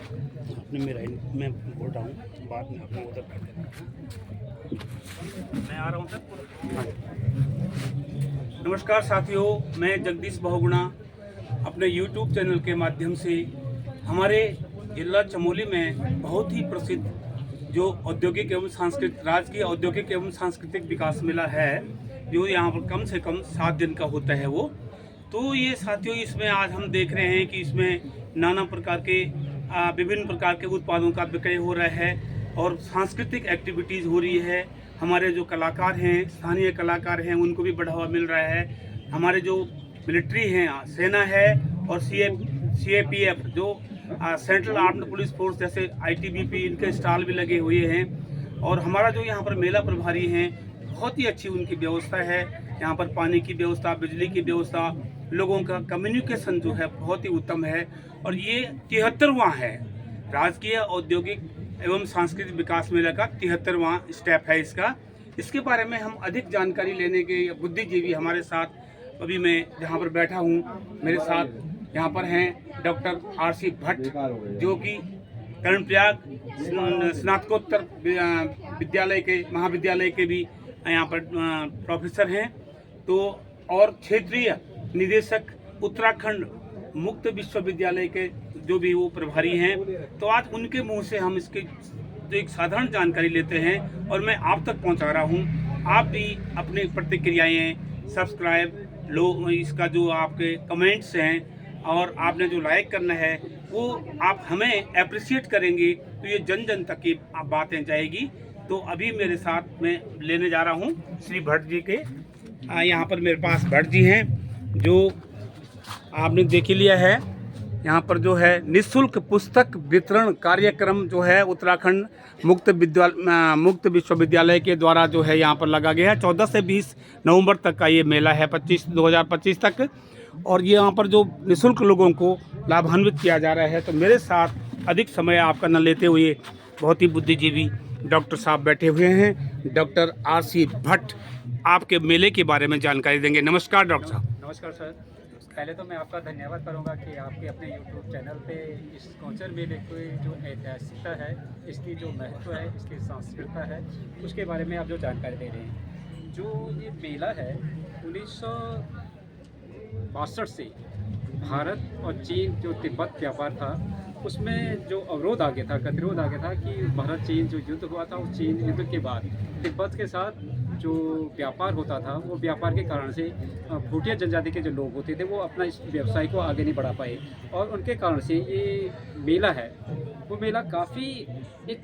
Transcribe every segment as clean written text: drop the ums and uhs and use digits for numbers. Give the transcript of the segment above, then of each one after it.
आपने मेरा मैं बोल रहा हूँ, बाद में आपने उधर बैठ जाना। मैं आ रहा हूँ सर। हाँ। नमस्कार साथियों, मैं जगदीश बहुगुणा अपने YouTube चैनल के माध्यम से हमारे जिला चमोली में बहुत ही प्रसिद्ध जो औद्योगिक एवं सांस्कृतिक राजकीय औद्योगिक एवं सांस्कृतिक विकास मेला है, जो यहाँ पर कम से कम 7 दिन का होता है वो। तो ये साथियों, इसमें आज हम देख रहे हैं कि इसमें नाना प्रकार के विभिन्न प्रकार के उत्पादों का विक्रय हो रहा है और सांस्कृतिक एक्टिविटीज़ हो रही है। हमारे जो कलाकार हैं, स्थानीय कलाकार हैं, उनको भी बढ़ावा मिल रहा है। हमारे जो मिलिट्री हैं, सेना है और CAPF जो सेंट्रल आर्म्ड पुलिस फोर्स जैसे ITBP, इनके स्टॉल भी लगे हुए हैं। और हमारा जो यहाँ पर मेला प्रभारी हैं, बहुत ही अच्छी उनकी व्यवस्था है। यहाँ पर पानी की व्यवस्था, बिजली की व्यवस्था, लोगों का कम्युनिकेशन जो है बहुत ही उत्तम है। और ये 73वां है, राजकीय औद्योगिक एवं सांस्कृतिक विकास मेला का 73वां स्टेप है इसका। इसके बारे में हम अधिक जानकारी लेने के बुद्धिजीवी हमारे साथ, अभी मैं जहाँ पर बैठा हूँ, मेरे साथ यहाँ पर हैं डॉक्टर RC भट्ट, जो कि कर्णप्रयाग स्नातकोत्तर विद्यालय के महाविद्यालय के भी यहाँ पर प्रोफेसर हैं। तो और क्षेत्रीय निदेशक उत्तराखंड मुक्त विश्वविद्यालय के जो भी वो प्रभारी हैं। तो आज उनके मुंह से हम इसकी जो एक साधारण जानकारी लेते हैं और मैं आप तक पहुंचा रहा हूं। आप भी अपनी प्रतिक्रियाएं, सब्सक्राइब लो, इसका जो आपके कमेंट्स हैं और आपने जो लाइक करना है वो आप हमें अप्रिशिएट करेंगे, तो ये जन जन तक की बातें जाएगी। तो अभी मेरे साथ मैं लेने जा रहा हूँ श्री भट्ट जी के। यहाँ पर मेरे पास भट्ट जी हैं, जो आपने देख लिया है। यहाँ पर जो है निःशुल्क पुस्तक वितरण कार्यक्रम जो है उत्तराखंड मुक्त विश्वविद्यालय के द्वारा जो है यहाँ पर लगा गया है। 14 से 20 नवंबर तक का ये मेला है, 2025 तक। और ये यहाँ पर जो निःशुल्क लोगों को लाभान्वित किया जा रहा है। तो मेरे साथ अधिक समय आपका न लेते हुए बहुत ही बुद्धिजीवी डॉक्टर साहब बैठे हुए हैं। डॉक्टर RC भट्ट आपके मेले के बारे में जानकारी देंगे। नमस्कार डॉक्टर साहब। नमस्कार सर। पहले तो मैं आपका धन्यवाद करूंगा कि आपके अपने YouTube चैनल पे इस गौचर मेले की जो ऐतिहासिकता है, इसकी जो महत्व है, इसकी सांस्कृतिकता है, उसके बारे में आप जो जानकारी दे रहे हैं। जो ये मेला है 1962 से भारत और चीन जो तिब्बत व्यापार था, उसमें जो अवरोध आ गया था, गतिरोध आ गया था कि भारत चीन जो युद्ध हुआ था, उस चीन युद्ध के बाद तिब्बत के साथ जो व्यापार होता था, वो व्यापार के कारण से भूटिया जनजाति के जो लोग होते थे वो अपना इस व्यवसाय को आगे नहीं बढ़ा पाए। और उनके कारण से ये मेला है, वो मेला काफ़ी एक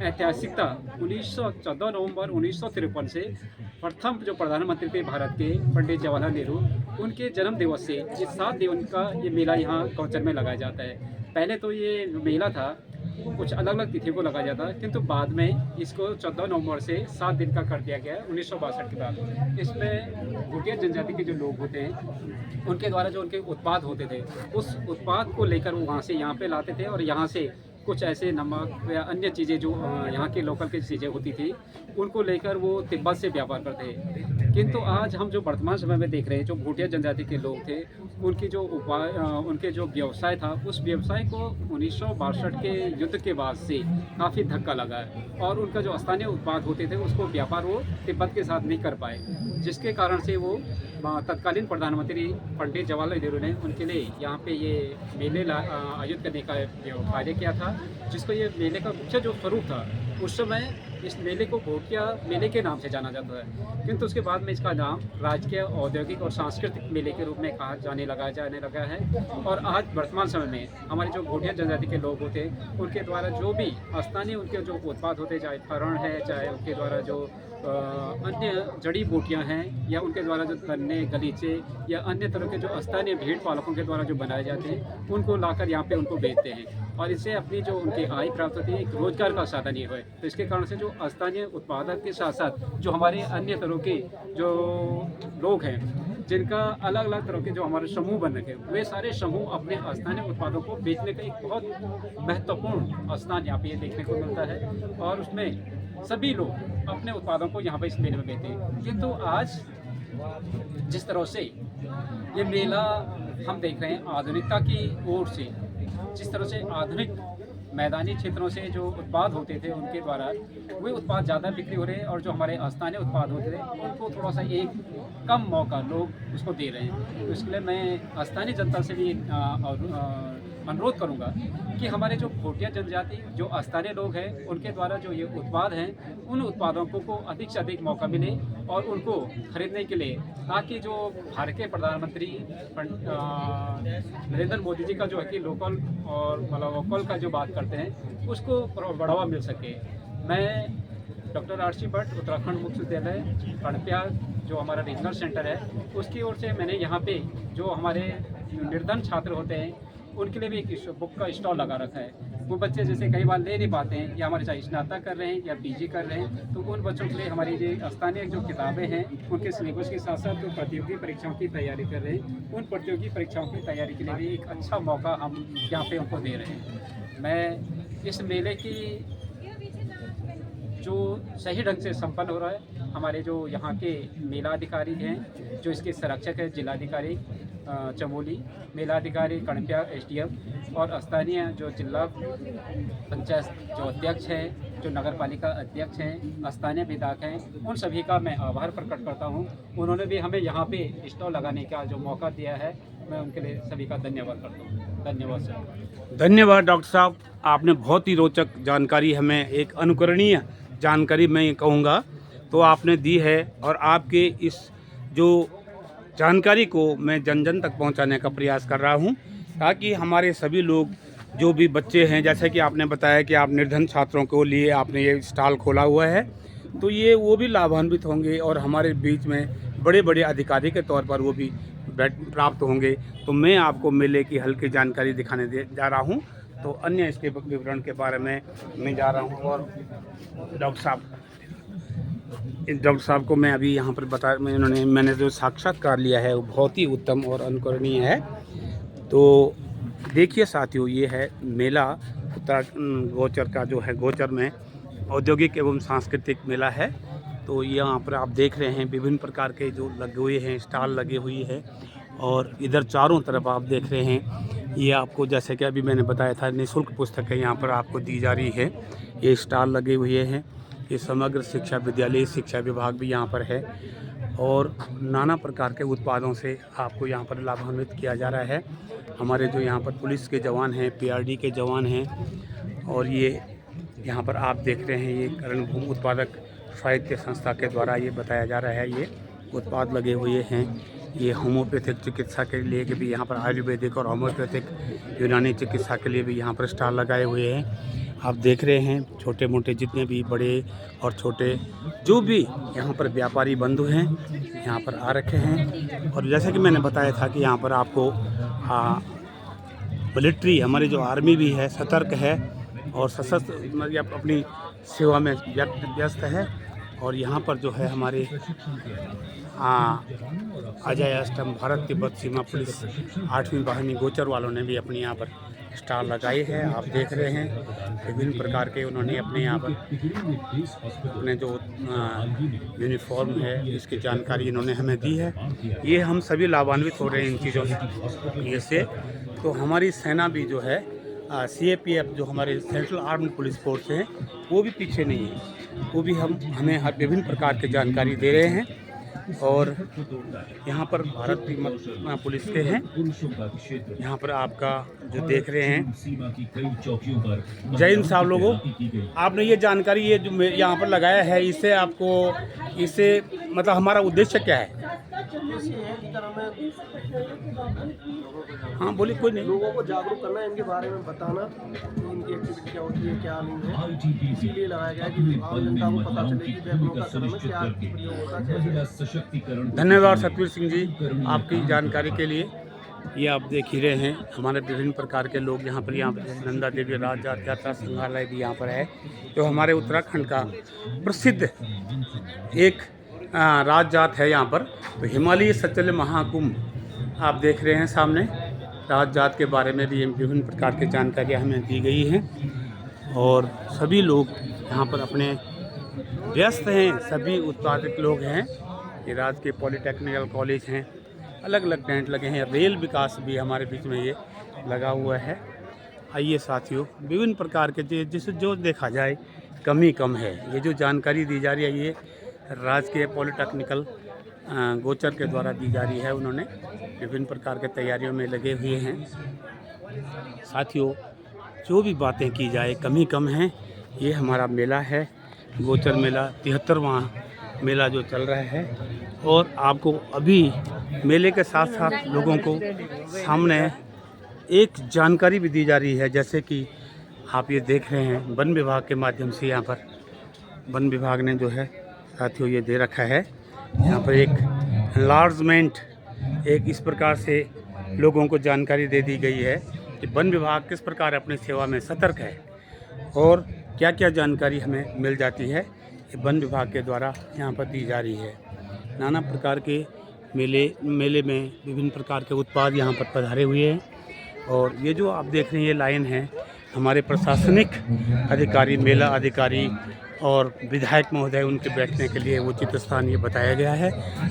ऐतिहासिकता 14 नवंबर 1953 से प्रथम जो प्रधानमंत्री थे भारत के पंडित जवाहरलाल नेहरू, उनके जन्म दिवस से ये 7 दिन का ये मेला यहाँ गौचर में लगाया जाता है। पहले तो ये मेला था कुछ अलग अलग तिथियों को लगाया जाता है, किंतु बाद में इसको 14 नवंबर से 7 दिन का कर दिया गया 1962 के बाद। इसमें भूटिया जनजाति के जो लोग होते हैं, उनके द्वारा जो उनके उत्पाद होते थे, उस उत्पाद को लेकर वो वहाँ से यहाँ पे लाते थे और यहाँ से कुछ ऐसे नमक या अन्य चीज़ें जो यहाँ के लोकल की चीज़ें होती थी, उनको लेकर वो तिब्बत से व्यापार करते हैं। किंतु आज हम जो वर्तमान समय में देख रहे हैं, जो भूटिया जनजाति के लोग थे, उनकी जो उनके जो व्यवसाय था, उस व्यवसाय को 1962 के युद्ध के बाद से काफ़ी धक्का लगा है और उनका जो स्थानीय उत्पाद होते थे उसको व्यापार वो तिब्बत के साथ नहीं कर पाए, जिसके कारण से वो तत्कालीन प्रधानमंत्री पंडित जवाहरलाल नेहरू ने उनके लिए यहाँ पे ये मेले आयोजित करने का कार्य किया था, जिसको ये मेले का मुख्य जो स्वरूप था, उस समय इस मेले को भूटिया मेले के नाम से जाना जाता है। किंतु उसके बाद में इसका नाम राजकीय औद्योगिक और सांस्कृतिक मेले के रूप में कहा जाने लगा है। और आज वर्तमान समय में हमारे जो भूटिया जनजाति के लोग होते हैं, उनके द्वारा जो भी स्थानीय उनके जो उत्पाद होते, चाहे फरण है, चाहे उनके द्वारा जो अन्य जड़ी बूटियां हैं, या उनके द्वारा जो गन्ने, गलीचे या अन्य तरह के जो स्थानीय भेड़ पालकों के द्वारा जो बनाए जाते हैं, उनको लाकर यहाँ पे उनको बेचते हैं और इससे अपनी जो उनकी आय प्राप्त होती है, एक रोजगार का साधन ये है। तो इसके कारण से जो स्थानीय उत्पादक के साथ साथ जो हमारे अन्य तरह के जो लोग हैं, जिनका अलग अलग तरह के जो हमारे समूह बन रखे, वे सारे समूह अपने स्थानीय उत्पादों को बेचने का एक बहुत महत्वपूर्ण स्थान यहाँ पे ये देखने को मिलता है और उसमें सभी लोग अपने उत्पादों को यहाँ पे इस मेले में बेचते हैं। किंतु आज जिस तरह से ये मेला हम देख रहे हैं आधुनिकता की ओर से, जिस तरह से आधुनिक मैदानी क्षेत्रों से जो उत्पाद होते थे उनके द्वारा वे उत्पाद ज़्यादा बिक्री हो रहे हैं और जो हमारे स्थानीय उत्पाद होते थे उनको थोड़ा सा एक कम मौका लोग उसको दे रहे हैं। तो इसके लिए मैं स्थानीय जनता से भी अनुरोध करूंगा कि हमारे जो भोटिया जनजाति जो स्थानीय लोग हैं उनके द्वारा जो ये उत्पाद हैं उन उत्पादों को अधिक से अधिक मौका मिले और उनको खरीदने के लिए, ताकि जो भारत के प्रधानमंत्री नरेंद्र मोदी जी का जो है कि लोकल और मतलब वोकल का जो बात करते हैं उसको बढ़ावा मिल सके। मैं डॉक्टर आर.सी. भट्ट उत्तराखंड मुक्त विद्यालय कड़पिया जो हमारा रीजनल सेंटर है उसकी ओर से मैंने यहाँ पे जो हमारे निर्धन छात्र होते हैं उनके लिए भी एक बुक का स्टॉल लगा रखा है। वो बच्चे जैसे कई बार ले नहीं पाते हैं या हमारे साथ स्नातक कर रहे हैं या पीजी कर रहे हैं, तो उन बच्चों के लिए हमारी जो स्थानीय जो किताबें हैं उनके सिलेबस के साथ साथ जो प्रतियोगी परीक्षाओं की तैयारी कर रहे हैं उन प्रतियोगी परीक्षाओं की तैयारी के लिए भी एक अच्छा मौका हम यहाँ पे उनको दे रहे हैं। मैं इस मेले की जो सही ढंग से संपन्न हो रहा है, हमारे जो यहाँ के मेला अधिकारी हैं, जो इसके संरक्षक हैं जिलाधिकारी चमोली, मेलाधिकारी कड़पिया एसडीएम और स्थानीय जो जिला पंचायत जो अध्यक्ष हैं, जो नगर पालिका अध्यक्ष हैं, स्थानीय विधायक हैं, उन सभी का मैं आभार प्रकट करता हूं। उन्होंने भी हमें यहाँ पे स्टॉल लगाने का जो मौका दिया है, मैं उनके लिए सभी का धन्यवाद करता हूँ। धन्यवाद सर। धन्यवाद डॉक्टर साहब, आपने बहुत ही रोचक जानकारी, हमें एक अनुकरणीय जानकारी मैं कहूँगा तो आपने दी है, और आपके इस जो जानकारी को मैं जन जन तक पहुंचाने का प्रयास कर रहा हूं, ताकि हमारे सभी लोग जो भी बच्चे हैं, जैसे कि आपने बताया कि आप निर्धन छात्रों के लिए आपने ये स्टॉल खोला हुआ है, तो ये वो भी लाभान्वित होंगे और हमारे बीच में बड़े बड़े अधिकारी के तौर पर वो भी प्राप्त होंगे। तो मैं आपको मेले की हल्की जानकारी दिखाने जा रहा हूँ, तो अन्य इसके विवरण के बारे में मैं जा रहा हूँ। और डॉक्टर साहब को मैं अभी यहाँ पर मैंने जो साक्षात्कार लिया है वो बहुत ही उत्तम और अनुकरणीय है। तो देखिए साथियों, ये है मेला गोचर का, जो है गोचर में औद्योगिक एवं सांस्कृतिक मेला है। तो यहाँ पर आप देख रहे हैं विभिन्न प्रकार के जो लगे हुए हैं, स्टॉल लगे हुई है, और इधर चारों तरफ आप देख रहे हैं, ये आपको जैसे कि अभी मैंने बताया था निःशुल्क पुस्तकें यहाँ पर आपको दी जा रही है। ये स्टॉल लगे हुए हैं, ये समग्र शिक्षा विद्यालय शिक्षा विभाग भी यहाँ पर है, और नाना प्रकार के उत्पादों से आपको यहाँ पर लाभान्वित किया जा रहा है। हमारे जो यहाँ पर पुलिस के जवान हैं, पीआरडी के जवान हैं, और ये यहाँ पर आप देख रहे हैं ये कर्णभूमि उत्पादक साहित्य संस्था के द्वारा ये बताया जा रहा है, ये उत्पाद लगे हुए हैं। ये होम्योपैथिक चिकित्सा के लिए भी यहाँ पर आयुर्वेदिक और होम्योपैथिक यूनानी चिकित्सा के लिए भी यहाँ पर स्टॉल लगाए हुए हैं। आप देख रहे हैं छोटे मोटे जितने भी बड़े और छोटे जो भी यहाँ पर व्यापारी बंधु हैं यहाँ पर आ रखे हैं। और जैसा कि मैंने बताया था कि यहाँ पर आपको मिलिट्री, हमारी जो आर्मी भी है, सतर्क है और सशस्त्र मतलब अपनी सेवा में व्यस्त है। और यहाँ पर जो है हमारे अजय अष्टम भारत तिब्बत सीमा पुलिस 8वीं वाहिनी गोचर वालों ने भी अपने यहाँ पर स्टॉल लगाए हैं। आप देख रहे हैं विभिन्न प्रकार के उन्होंने अपने यहाँ पर अपने जो यूनिफॉर्म है इसकी जानकारी इन्होंने हमें दी है। ये हम सभी लाभान्वित हो रहे हैं इन चीज़ों से। तो हमारी सेना भी जो है CAPF जो हमारे सेंट्रल आर्म्ड पुलिस फोर्स हैं वो भी पीछे नहीं है, वो भी हमें हर विभिन्न प्रकार की जानकारी दे रहे हैं। और यहाँ पर भारत पुलिस के हैं, यहाँ पर आपका जो देख रहे हैं। जय हिंद साहब लोगों, आपने ये जानकारी ये जो यहाँ पर लगाया है इससे मतलब हमारा उद्देश्य क्या है? हाँ बोलिए, कोई नहीं। लोगों को जागरूक करना, इनके बारे में बताना कि इनकी एक्टिविटी क्या होती है क्या नहीं है, इसीलिए लगाया गया कि आम जनता को पता चले कि बैकनों का में क्या प्रयोग होता है। धन्यवाद सतवीर सिंह जी आपकी जानकारी के लिए। ये आप देख ही रहे हैं हमारे विभिन्न प्रकार के लोग यहाँ पर नंदा देवी राज जात यात्रा संग्रहालय भी यहाँ पर है, जो हमारे उत्तराखंड का प्रसिद्ध एक राज जात है। यहाँ पर तो हिमालय सचल महाकुंभ आप देख रहे हैं सामने, राज जात के बारे में भी विभिन्न प्रकार की जानकारियाँ हमें दी गई हैं। और सभी लोग यहाँ पर अपने व्यस्त हैं, सभी उत्पादक लोग हैं। ये राजकीय पॉलिटेक्निकल कॉलेज हैं, अलग अलग टेंट लगे हैं। रेल विकास भी हमारे बीच में ये लगा हुआ है। आइए साथियों, विभिन्न प्रकार के जिसे जो देखा जाए कम ही कम है। ये जो जानकारी दी जा रही है ये राजकीय पॉलिटेक्निकल गोचर के द्वारा दी जा रही है। उन्होंने विभिन्न प्रकार के तैयारियों में लगे हुए हैं। साथियों, जो भी बातें की जाए कम ही कम है। ये हमारा मेला है, गोचर मेला 73वां मेला जो चल रहा है। और आपको अभी मेले के साथ साथ लोगों को सामने एक जानकारी भी दी जा रही है, जैसे कि आप ये देख रहे हैं वन विभाग के माध्यम से। यहाँ पर वन विभाग ने जो है साथियों ये दे रखा है, यहाँ पर एक एनलार्जमेंट, एक इस प्रकार से लोगों को जानकारी दे दी गई है कि वन विभाग किस प्रकार अपनी सेवा में सतर्क है और क्या क्या जानकारी हमें मिल जाती है, ये वन विभाग के द्वारा यहाँ पर दी जा रही है। नाना प्रकार के मेले में विभिन्न प्रकार के उत्पाद यहाँ पर पधारे हुए हैं। और ये जो आप देख रहे हैं ये लाइन है हमारे प्रशासनिक अधिकारी, मेला अधिकारी और विधायक महोदय, उनके बैठने के लिए उचित स्थान ये बताया गया है।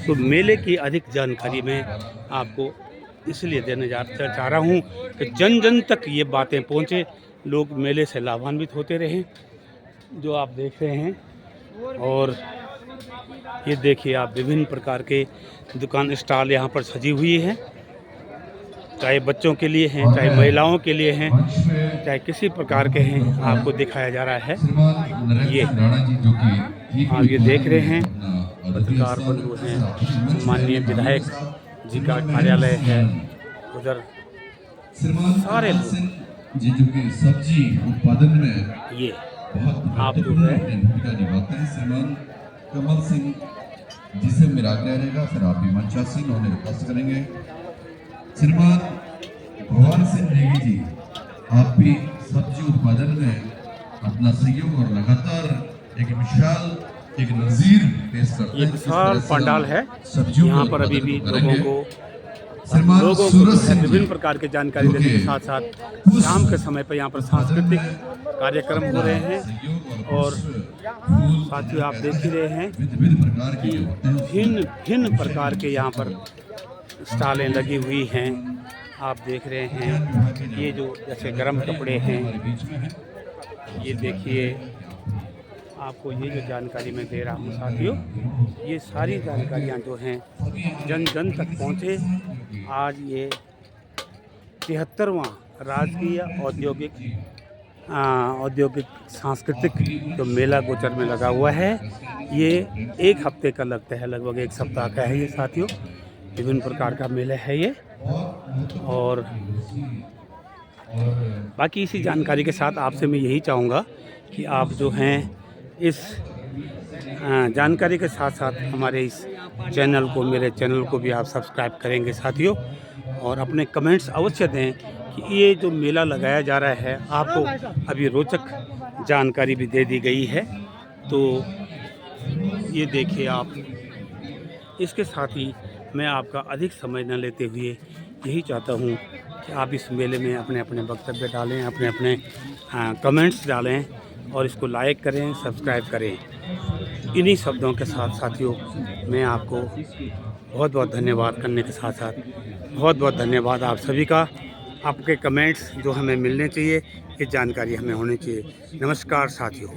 तो मेले की अधिक जानकारी मैं आपको इसलिए देने चाह रहा हूँ कि जन जन तक ये बातें पहुँचे, लोग मेले से लाभान्वित होते रहें, जो आप देख रहे हैं। और ये देखिए आप, विभिन्न प्रकार के दुकान स्टॉल यहाँ पर सजी हुई हैं, चाहे बच्चों के लिए हैं, चाहे महिलाओं के लिए हैं, चाहे किसी प्रकार के हैं, आपको दिखाया जा रहा है। ये आप ये देख रहे हैं पत्रकार बंधु हैं, माननीय विधायक जी का कार्यालय है, उधर सारे लोग सब्जी उत्पादन में ये आप जो है भूमिका निभाते हैं। श्रीमान कमल सिंह जिसे मेरा आग्रह रहेगा, फिर आप भी मंचासीन होने रिक्वेस्ट करेंगे। श्रीमान भगवान सिंह नेगी जी, आप भी सब्जी उत्पादन में अपना सहयोग और लगातार एक विशाल एक नजीर पेश करते हैं। ये विशाल पंडाल है, यहाँ पर अभी भी लोगों को विभिन्न प्रकार की जानकारी देने के साथ साथ शाम के समय पर यहाँ पर सांस्कृतिक कार्यक्रम हो रहे हैं। और साथियों आप देख ही रहे हैं कि भिन्न प्रकार के यहाँ पर स्टॉलें लगी हुई हैं। आप देख रहे हैं ये जो जैसे गर्म कपड़े हैं, ये देखिए आपको ये जो जानकारी मैं दे रहा हूँ साथियों, ये सारी जानकारियाँ जो हैं जन जन तक पहुँचे। आज ये 73वां राजकीय औद्योगिक सांस्कृतिक जो मेला गोचर में लगा हुआ है, ये एक हफ्ते का लगता है, लगभग एक सप्ताह का है ये साथियों। विभिन्न प्रकार का मेला है ये। और बाकी इसी जानकारी के साथ आपसे मैं यही चाहूँगा कि आप जो हैं इस जानकारी के साथ साथ हमारे इस चैनल को, मेरे चैनल को भी आप सब्सक्राइब करेंगे साथियों। और अपने कमेंट्स अवश्य दें कि ये जो मेला लगाया जा रहा है, आपको अभी रोचक जानकारी भी दे दी गई है। तो ये देखिए आप, इसके साथ ही मैं आपका अधिक समय न लेते हुए यही चाहता हूँ कि आप इस मेले में अपने अपने वक्तव्य डालें, अपने अपने कमेंट्स डालें और इसको लाइक करें, सब्सक्राइब करें। इन्हीं शब्दों के साथ साथियों मैं आपको बहुत बहुत धन्यवाद करने के साथ साथ बहुत बहुत धन्यवाद आप सभी का। आपके कमेंट्स जो हमें मिलने चाहिए, ये जानकारी हमें होनी चाहिए। नमस्कार साथियों।